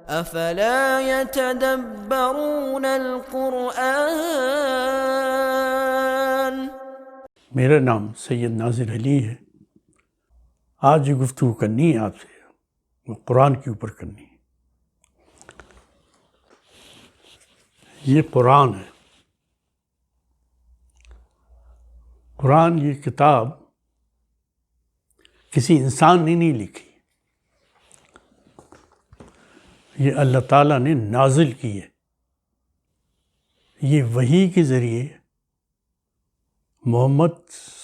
افلا يتدبرون القرآن۔ میرا نام سید ناظر علی ہے۔ آج جو گفتگو کرنی ہے آپ سے وہ قرآن کے اوپر کرنی ہے۔ یہ قرآن ہے۔ قرآن یہ کتاب کسی انسان نے نہیں لکھی، یہ اللہ تعالیٰ نے نازل کی ہے۔ یہ وحی کے ذریعے محمد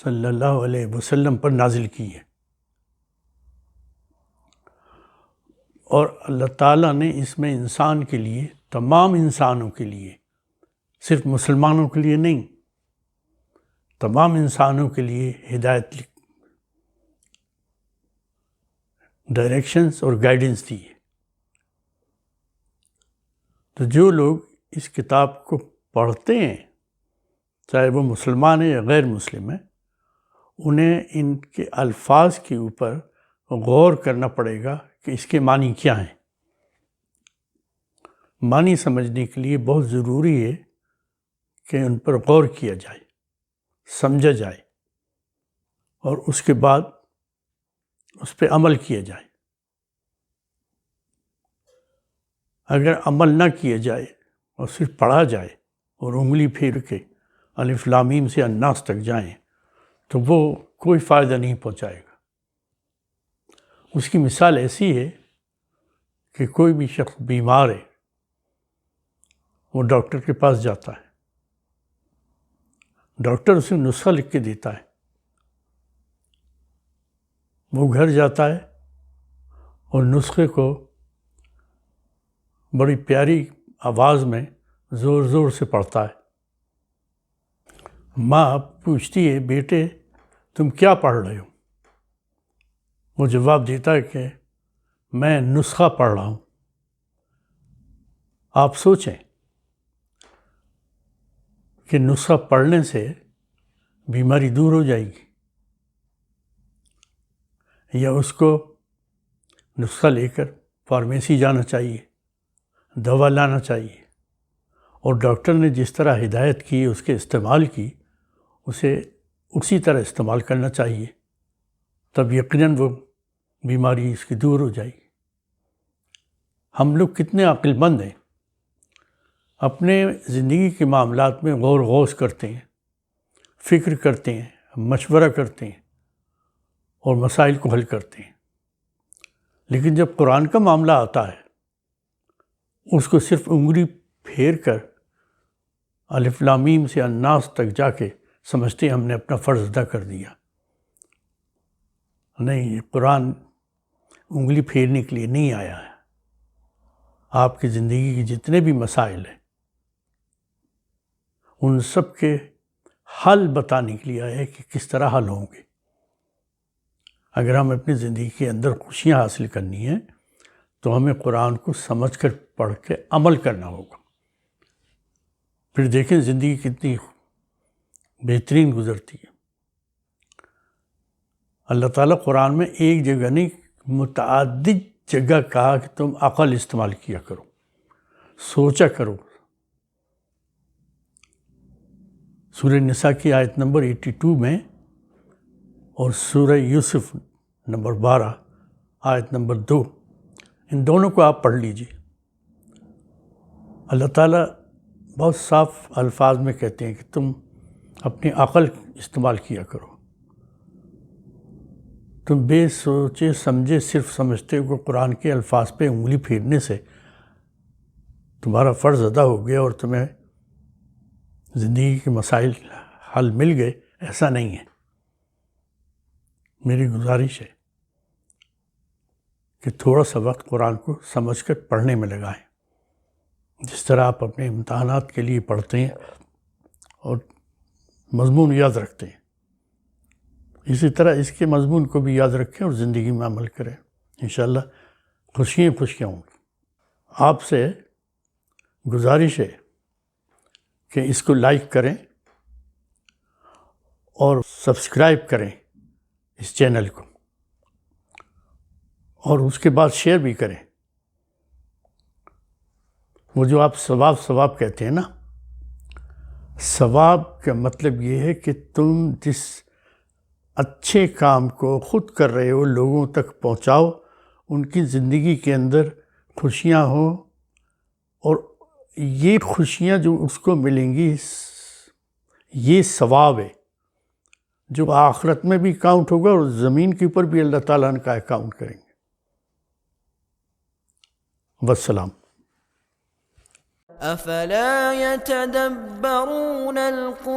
صلی اللہ علیہ وسلم پر نازل کی ہے، اور اللہ تعالیٰ نے اس میں انسان کے لیے، تمام انسانوں کے لیے، صرف مسلمانوں کے لیے نہیں، تمام انسانوں کے لیے ہدایت، ڈائریکشنز اور گائیڈنس دی ہے۔ تو جو لوگ اس کتاب کو پڑھتے ہیں، چاہے وہ مسلمان ہیں یا غیر مسلم ہیں، انہیں ان کے الفاظ کے اوپر غور کرنا پڑے گا کہ اس کے معنی کیا ہیں۔ معنی سمجھنے کے لیے بہت ضروری ہے کہ ان پر غور کیا جائے، سمجھا جائے، اور اس کے بعد اس پہ عمل کیا جائے۔ اگر عمل نہ کیا جائے اور صرف پڑھا جائے اور انگلی پھیر کے الف لام میم سے الناس تک جائیں تو وہ کوئی فائدہ نہیں پہنچائے گا۔ اس کی مثال ایسی ہے کہ کوئی بھی شخص بیمار ہے، وہ ڈاکٹر کے پاس جاتا ہے، ڈاکٹر اسے نسخہ لکھ کے دیتا ہے، وہ گھر جاتا ہے اور نسخے کو بڑی پیاری آواز میں زور زور سے پڑھتا ہے۔ ماں پوچھتی ہے، بیٹے تم کیا پڑھ رہے ہو؟ وہ جواب دیتا ہے کہ میں نسخہ پڑھ رہا ہوں۔ آپ سوچیں کہ نسخہ پڑھنے سے بیماری دور ہو جائے گی، یا اس کو نسخہ لے کر فارمیسی جانا چاہیے، دوا لانا چاہیے، اور ڈاکٹر نے جس طرح ہدایت کی، اس کے استعمال کی، اسے اسی طرح استعمال کرنا چاہیے، تب یقیناً وہ بیماری اس کی دور ہو جائے گی۔ ہم لوگ کتنے عقل مند ہیں، اپنے زندگی کے معاملات میں غور غوص کرتے ہیں، فکر کرتے ہیں، مشورہ کرتے ہیں اور مسائل کو حل کرتے ہیں، لیکن جب قرآن کا معاملہ آتا ہے اس کو صرف انگلی پھیر کر الف لام میم سے الناس تک جا کے سمجھتے ہیں ہم نے اپنا فرض ادا کر دیا۔ نہیں، یہ قرآن انگلی پھیرنے کے لیے نہیں آیا ہے۔ آپ کی زندگی کے جتنے بھی مسائل ہیں ان سب کے حل بتانے کے لیے آیا ہے کہ کس طرح حل ہوں گے۔ اگر ہم اپنی زندگی کے اندر خوشیاں حاصل کرنی ہیں تو ہمیں قرآن کو سمجھ کر پڑھ کے عمل کرنا ہوگا۔ پھر دیکھیں زندگی کتنی بہترین گزرتی ہے۔ اللہ تعالیٰ قرآن میں ایک جگہ نہیں، متعدد جگہ کہا کہ تم عقل استعمال کیا کرو، سوچا کرو۔ سورہ نساء کی آیت نمبر 82 میں اور سورہ یوسف نمبر 12 آیت نمبر 2، ان دونوں کو آپ پڑھ لیجئے۔ اللہ تعالیٰ بہت صاف الفاظ میں کہتے ہیں کہ تم اپنی عقل استعمال کیا کرو۔ تم بے سوچے سمجھے صرف سمجھتے ہو کہ قرآن کے الفاظ پہ انگلی پھیرنے سے تمہارا فرض ادا ہو گیا اور تمہیں زندگی کے مسائل حل مل گئے، ایسا نہیں ہے۔ میری گزارش ہے کہ تھوڑا سا وقت قرآن کو سمجھ کر پڑھنے میں لگائیں، جس طرح آپ اپنے امتحانات کے لیے پڑھتے ہیں اور مضمون یاد رکھتے ہیں، اسی طرح اس کے مضمون کو بھی یاد رکھیں اور زندگی میں عمل کریں۔ انشاءاللہ خوشیاں ہوں گی۔ آپ سے گزارش ہے کہ اس کو لائک کریں اور سبسکرائب کریں اس چینل کو، اور اس کے بعد شیئر بھی کریں۔ وہ جو آپ ثواب کہتے ہیں نا، ثواب کا مطلب یہ ہے کہ تم جس اچھے کام کو خود کر رہے ہو لوگوں تک پہنچاؤ، ان کی زندگی کے اندر خوشیاں ہوں، اور یہ خوشیاں جو اس کو ملیں گی یہ ثواب ہے جو آخرت میں بھی کاؤنٹ ہوگا اور زمین کے اوپر بھی اللہ تعالیٰ نے کا کاؤنٹ کریں گے۔ والسلام۔ افلا يتدبرون القرآن